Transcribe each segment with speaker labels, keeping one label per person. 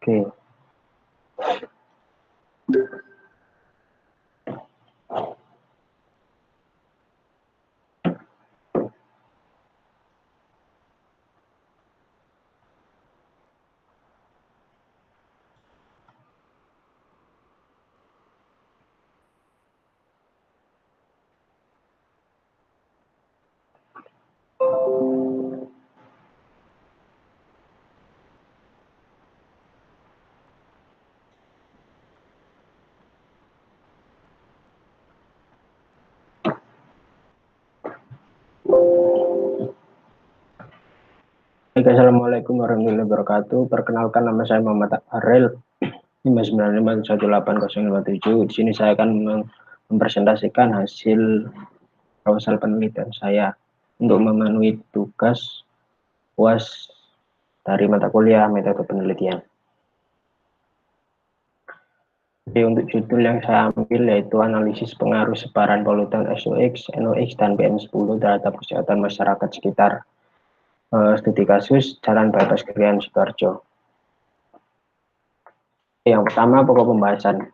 Speaker 1: Oke. Assalamualaikum warahmatullahi wabarakatuh. Perkenalkan, nama saya Muhammad Arel 595180557. Di sini saya akan mempresentasikan hasil proposal penelitian saya untuk memenuhi tugas UAS dari mata kuliah metode penelitian. Jadi untuk judul yang saya ambil yaitu analisis pengaruh sebaran polutan SOx, NOx, dan PM10 terhadap kesehatan masyarakat sekitar. Studi kasus Jalan Bypass Krian Sidoarjo. Yang pertama, pokok pembahasan.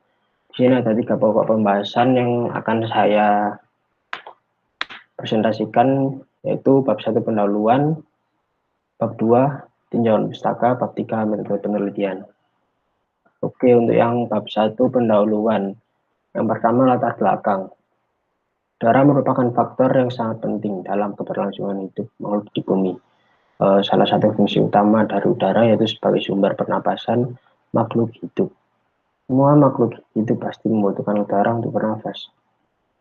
Speaker 1: Di sini ada 3 pokok pembahasan yang akan saya presentasikan, yaitu bab 1 pendahuluan, bab 2 tinjauan pustaka, bab 3 metode penelitian. Oke, untuk yang bab 1 pendahuluan. Yang pertama, latar belakang. Udara merupakan faktor yang sangat penting dalam keberlangsungan hidup makhluk di bumi. Salah satu fungsi utama dari udara yaitu sebagai sumber pernapasan makhluk hidup. Semua makhluk hidup pasti membutuhkan udara untuk bernafas.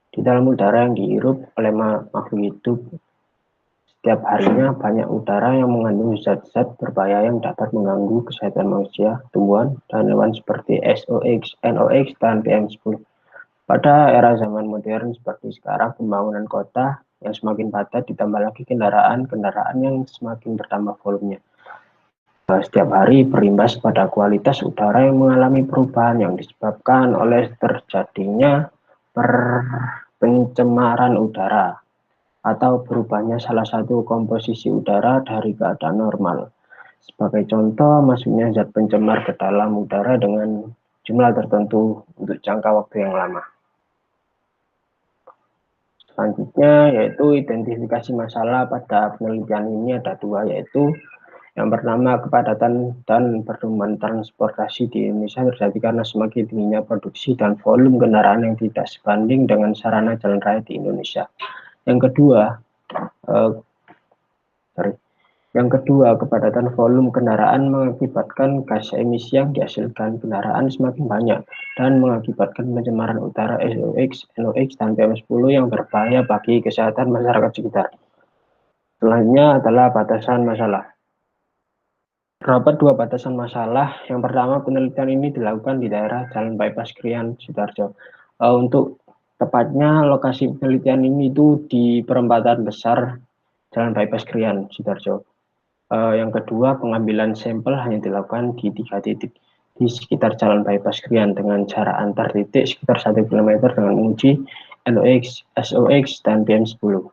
Speaker 1: Di dalam udara yang dihirup oleh makhluk hidup, setiap harinya banyak udara yang mengandung zat-zat berbahaya yang dapat mengganggu kesehatan manusia, tumbuhan, dan hewan seperti SOx, NOx, dan PM10. Pada era zaman modern seperti sekarang, pembangunan kota yang semakin padat ditambah lagi kendaraan yang semakin bertambah volumenya. Setiap hari berimbas pada kualitas udara yang mengalami perubahan yang disebabkan oleh terjadinya pencemaran udara atau berubahnya salah satu komposisi udara dari keadaan normal. Sebagai contoh, masuknya zat pencemar ke dalam udara dengan jumlah tertentu untuk jangka waktu yang lama. Selanjutnya yaitu identifikasi masalah pada penelitian ini ada 2, yaitu yang pertama, kepadatan dan pertumbuhan transportasi di Indonesia terjadi karena semakin tingginya produksi dan volume kendaraan yang tidak sebanding dengan sarana jalan raya di Indonesia. Yang kedua, kepadatan volume kendaraan mengakibatkan gas emisi yang dihasilkan kendaraan semakin banyak dan mengakibatkan pencemaran udara SOx, NOx, dan PM10 yang berbahaya bagi kesehatan masyarakat sekitar. Selanjutnya adalah batasan masalah. Terdapat 2 batasan masalah. Yang pertama, penelitian ini dilakukan di daerah Jalan Bypass Krian Sidoarjo. Untuk tepatnya lokasi penelitian ini itu di perempatan besar Jalan Bypass Krian Sidoarjo. Yang kedua, pengambilan sampel hanya dilakukan di 3 titik di sekitar Jalan Bypass Krian dengan jarak antar titik sekitar 1 km dengan menguji NOx, SOx, dan PM10.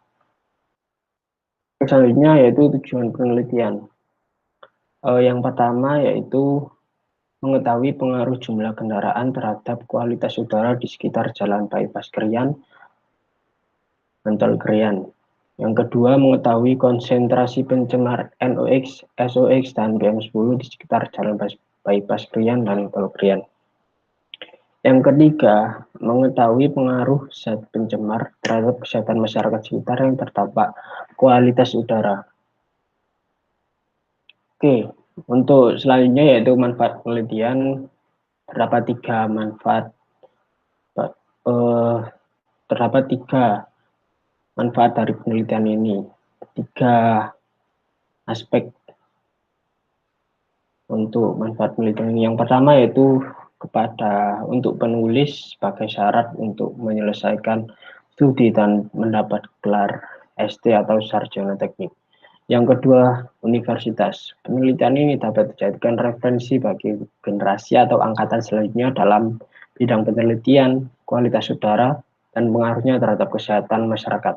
Speaker 1: Selanjutnya yaitu tujuan penelitian. Yang pertama yaitu mengetahui pengaruh jumlah kendaraan terhadap kualitas udara di sekitar Jalan Bypass Krian, Ancol Krian. Yang kedua, mengetahui konsentrasi pencemar NOx, SOx, dan PM10 di sekitar Jalan Bypass Krian dan Ancol Krian. Yang ketiga, mengetahui pengaruh zat pencemar terhadap kesehatan masyarakat sekitar yang terdampak kualitas udara. Oke, untuk selanjutnya yaitu manfaat penelitian. Terdapat 3 manfaat. Terdapat 3 manfaat dari penelitian ini. 3 aspek untuk manfaat penelitian ini. Yang pertama yaitu untuk penulis sebagai syarat untuk menyelesaikan studi dan mendapat gelar ST atau sarjana teknik. Yang kedua, universitas. Penelitian ini dapat dijadikan referensi bagi generasi atau angkatan selanjutnya dalam bidang penelitian, kualitas udara, dan pengaruhnya terhadap kesehatan masyarakat.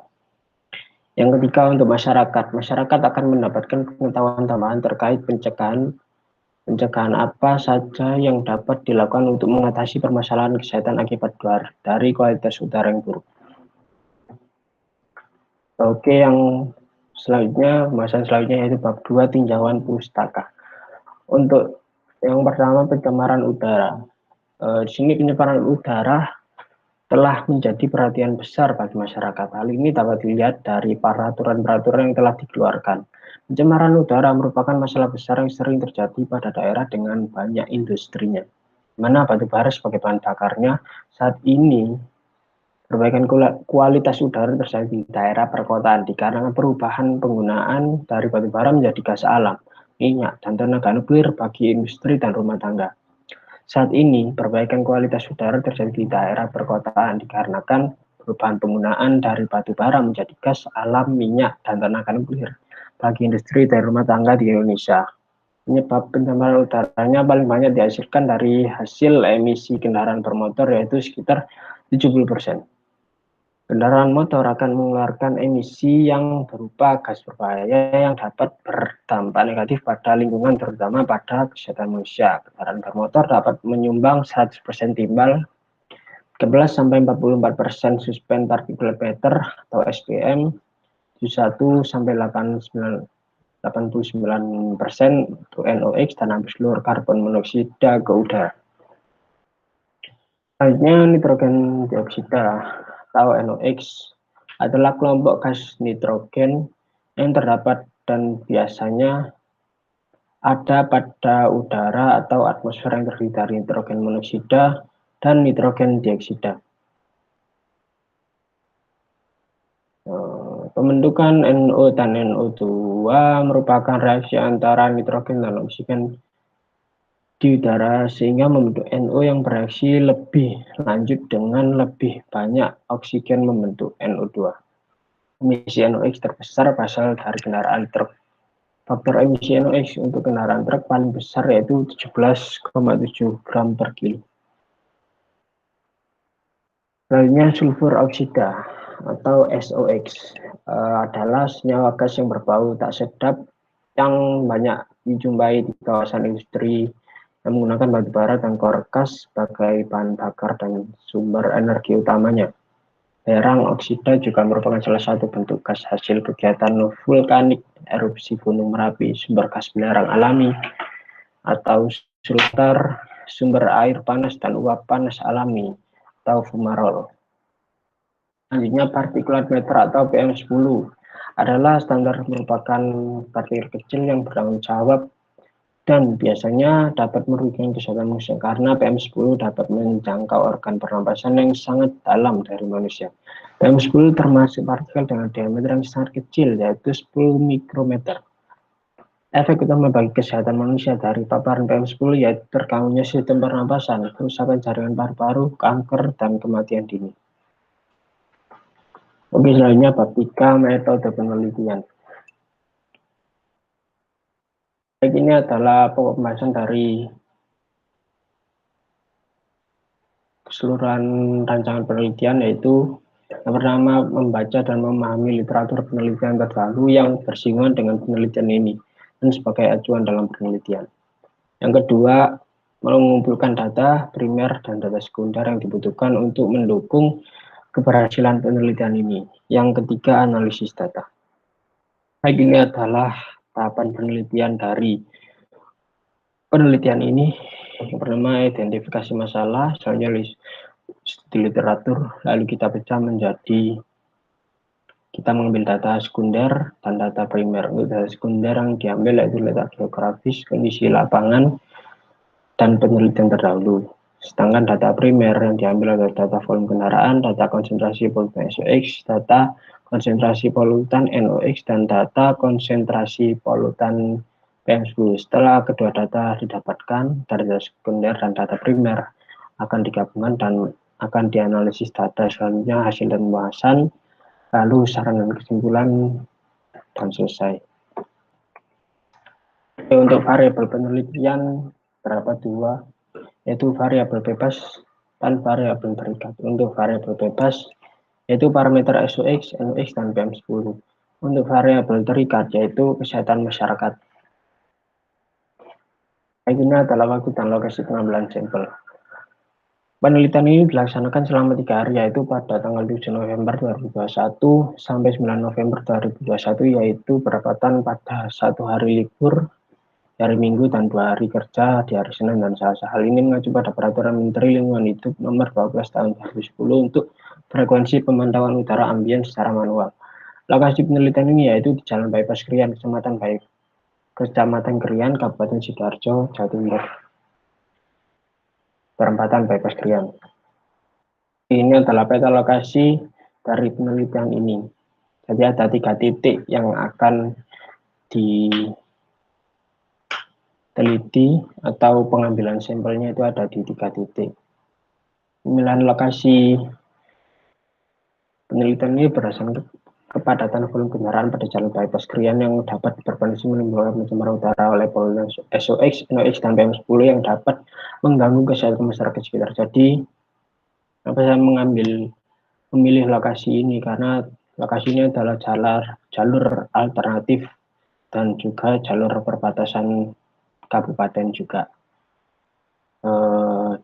Speaker 1: Yang ketiga, untuk masyarakat. Masyarakat akan mendapatkan pengetahuan tambahan terkait pencegahan Pencegahan apa saja yang dapat dilakukan untuk mengatasi permasalahan kesehatan akibat dari kualitas udara yang buruk? Oke, yang selanjutnya, pembahasan selanjutnya yaitu bab 2 tinjauan pustaka. Untuk yang pertama, pencemaran udara. Di sini pencemaran udara telah menjadi perhatian besar bagi masyarakat. Hal ini dapat dilihat dari peraturan-peraturan yang telah dikeluarkan. Pencemaran udara merupakan masalah besar yang sering terjadi pada daerah dengan banyak industrinya, mana batu bara sebagai bahan bakarnya. Saat ini, perbaikan kualitas udara terjadi di daerah perkotaan dikarenakan perubahan penggunaan dari batu bara menjadi gas alam, minyak, dan tenaga nuklir bagi industri dan rumah tangga. Saat ini, perbaikan kualitas udara terjadi di daerah perkotaan dikarenakan perubahan penggunaan dari batu bara menjadi gas alam, minyak, dan tenaga nuklir bagi industri dan rumah tangga di Indonesia. Penyebab pencemaran udaranya paling banyak dihasilkan dari hasil emisi kendaraan bermotor, yaitu sekitar 70%. Kendaraan motor akan mengeluarkan emisi yang berupa gas berbahaya yang dapat berdampak negatif pada lingkungan, terutama pada kesehatan manusia. Kendaraan bermotor dapat menyumbang 100% timbal 13-44% suspend particulate matter atau SPM, 1 sampai 89% untuk NOx dan hampir seluruh karbon monoksida ke udara. Selanjutnya, nitrogen dioksida atau NOx adalah kelompok gas nitrogen yang terdapat dan biasanya ada pada udara atau atmosfer yang terdiri dari nitrogen monoksida dan nitrogen dioksida. Pembentukan NO dan NO2 merupakan reaksi antara nitrogen dan oksigen di udara sehingga membentuk NO yang bereaksi lebih lanjut dengan lebih banyak oksigen membentuk NO2. Emisi NOx terbesar berasal dari kendaraan truk. Faktor emisi NOx untuk kendaraan truk paling besar yaitu 17,7 gram per kilo. Selanjutnya, sulfur oksida atau SOX adalah senyawa gas yang berbau tak sedap yang banyak dijumpai di kawasan industri yang menggunakan batu bara dan korkas sebagai bahan bakar dan sumber energi utamanya. Belerang oksida juga merupakan salah satu bentuk gas hasil kegiatan vulkanik, erupsi Gunung Merapi, sumber gas belerang alami, atau sulfur, sumber air panas dan uap panas alami, atau fumarol. Selanjutnya, partikulat meter atau PM10 adalah standar merupakan partikel kecil yang bertanggung jawab dan biasanya dapat merugikan kesehatan manusia karena PM10 dapat menjangkau organ pernapasan yang sangat dalam dari manusia. PM10 termasuk partikel dengan diameter yang sangat kecil, yaitu 10 mikrometer. Efek utama bagi kesehatan manusia dari paparan PM10 yaitu terganggunya sistem pernapasan, kerusakan jaringan paru-paru, kanker, dan kematian dini. Oke, selanjutnya bab 3 metode penelitian. Ini adalah pokok pembahasan dari keseluruhan rancangan penelitian, yaitu yang pertama, membaca dan memahami literatur penelitian terbaru yang bersinggungan dengan penelitian ini dan sebagai acuan dalam penelitian. Yang kedua, mengumpulkan data primer dan data sekunder yang dibutuhkan untuk mendukung keberhasilan penelitian ini. Yang ketiga, analisis data. Baik, ini adalah tahapan penelitian dari penelitian ini. Yang pertama, identifikasi masalah, selanjutnya studi literatur, lalu kita pecah menjadi, kita mengambil data sekunder dan data primer. Untuk data sekunder yang diambil yaitu letak geografis, kondisi lapangan, dan penelitian terdahulu. Sedangkan data primer yang diambil adalah data volume kendaraan, data konsentrasi polutan SOx, data konsentrasi polutan NOx, dan data konsentrasi polutan PM10. Setelah kedua data didapatkan, data sekunder dan data primer akan digabungkan dan akan dianalisis data selanjutnya, hasil dan pembahasan, lalu saran dan kesimpulan, dan selesai. Untuk variabel penelitian terdapat dua, yaitu variabel bebas dan variabel terikat. Untuk variabel bebas yaitu parameter SOx, NOx, dan PM10. Untuk variabel terikat yaitu kesehatan masyarakat. Ini adalah waktu dan lokasi pengambilan sampel. Penelitian ini dilaksanakan selama 3 hari, yaitu pada tanggal 7 November 2021 sampai 9 November 2021, yaitu bertepatan pada 1 hari libur, hari Minggu, dan 2 hari kerja di hari Senin dan Selasa. Hal ini mengacu pada Peraturan Menteri Lingkungan Hidup Nomor 12 Tahun 2010 untuk frekuensi pemantauan udara ambien secara manual. Lokasi penelitian ini yaitu di Jalan Bypass Krian, Kecamatan Krian, Kabupaten Sidoarjo, Jawa Timur. Perempatan Bypass Krian. Ini adalah peta lokasi dari penelitian ini. Jadi ada 3 titik yang akan diteliti atau pengambilan sampelnya itu ada di 3 titik. Pemilihan lokasi penelitian ini berdasarkan kepadatan volume kendaraan pada jalur bypass Krian yang dapat berpotensi menimbulkan pencemaran udara oleh polutan SOx, NOx, dan PM10 yang dapat mengganggu kesehatan masyarakat sekitar. Jadi, saya memilih lokasi ini karena lokasi ini adalah jalur alternatif dan juga jalur perbatasan kabupaten juga,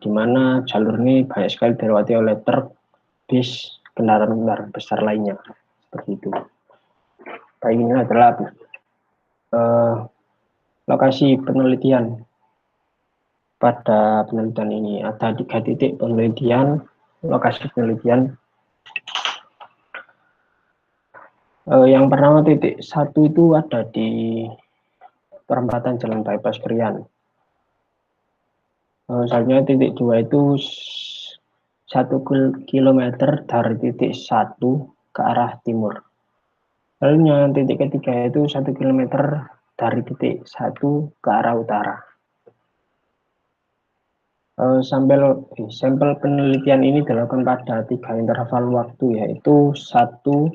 Speaker 1: di mana jalur ini banyak sekali dilewati oleh truk, bis, kendaraan besar lainnya, seperti itu. Baik, ini adalah lokasi penelitian. Pada penelitian ini ada 3 titik penelitian, lokasi penelitian. Yang pertama titik 1 itu ada di perempatan Jalan Bypass Krian. Selanjutnya titik 2 itu 1 kilometer dari titik 1 ke arah timur. Lalu yang titik ketiga itu 1 kilometer dari titik 1 ke arah utara. Sampel penelitian ini dilakukan pada 3 interval waktu, yaitu 1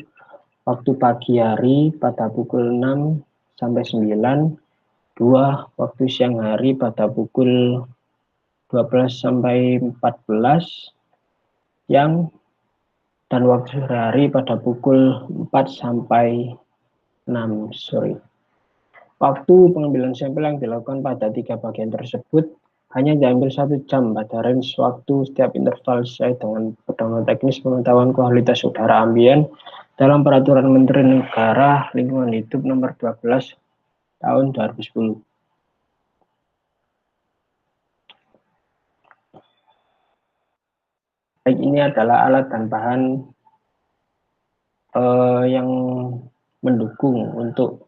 Speaker 1: waktu pagi hari pada pukul 6 sampai 9, 2 waktu siang hari pada pukul 12 sampai 14 siang, dan waktu sore hari pada pukul 4 sampai 6 sore. Waktu pengambilan sampel yang dilakukan pada 3 bagian tersebut hanya diambil 1 jam pada range waktu setiap interval sesuai dengan pedoman teknis pemantauan kualitas udara ambien dalam Peraturan Menteri Negara Lingkungan Hidup Nomor 12 Tahun 2010. Baik, ini adalah alat dan bahan yang mendukung untuk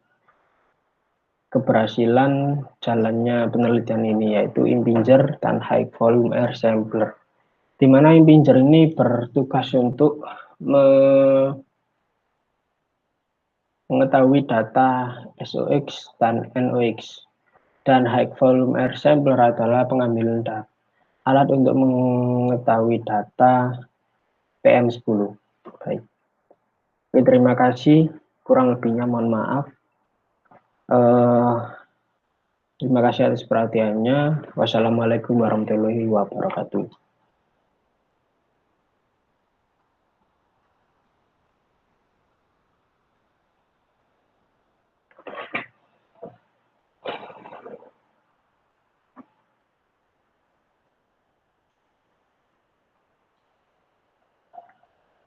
Speaker 1: keberhasilan jalannya penelitian ini, yaitu Impinjer dan High Volume Air Sampler, di mana Impinjer ini bertugas untuk mengetahui data SOx dan NOx, dan High Volume Air Sampler adalah pengambilan alat untuk mengetahui data PM10. Baik. Terima kasih, kurang lebihnya mohon maaf. Terima kasih atas perhatiannya. Wassalamualaikum warahmatullahi wabarakatuh.